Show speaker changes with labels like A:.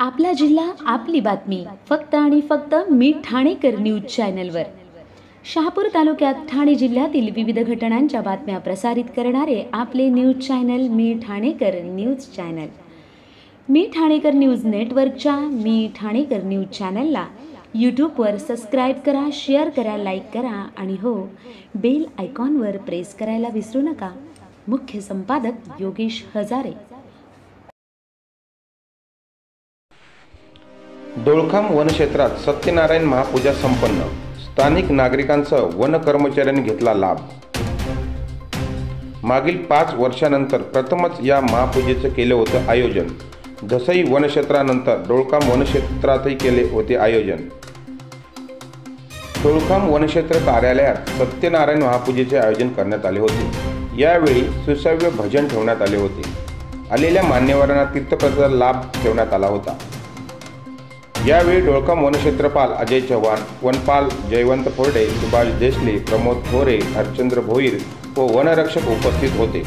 A: आपला जिल्हा आपली बातमी फक्त आणि फक्त मी ठाणेकर न्यूज चॅनलवर। शहापूर तालुक्यात ठाणे जिल्ह्यातील विविध घटनांच्या बातम्या प्रसारित करणारे आपले न्यूज चॅनल मी ठाणेकर न्यूज चॅनल। मी ठाणेकर न्यूज नेटवर्कच्या मी ठाणेकर न्यूज चॅनलला यूट्यूबवर सबस्क्राईब करा, शेअर करा, लाईक करा आणि हो बेल आयकॉनवर प्रेस करायला विसरू नका। मुख्य संपादक योगेश हजारे।
B: डोळखाम वनक्षेत्रात सत्यनारायण महापूजा संपन्न। स्थानिक नागरिकांसह वन कर्मचाऱ्यांनी घेतला लाभ। मागील 5 वर्षांनंतर प्रथमच या महापूजेचे केले होते आयोजन। दसई वनक्षेत्रानंतर डोळखाम वनक्षेत्रातही केले होते आयोजन। डोळखाम वनक्षेत्र कार्यालयात सत्यनारायण महापूजेचे आयोजन करण्यात आले होते। यावेळी सुसव्य भजन ठेवण्यात आले होते। आलेल्या मान्यवरांना तीर्थप्रसाद लाभ ठेवण्यात आला होता। यावेळी डोळखाम वनक्षेत्रपाल अजय चव्हाण, वनपाल जयवंत फोर्डे, सुभाष देशले, प्रमोद थोरे, हरचंद्र भोईर व वनरक्षक उपस्थित होते।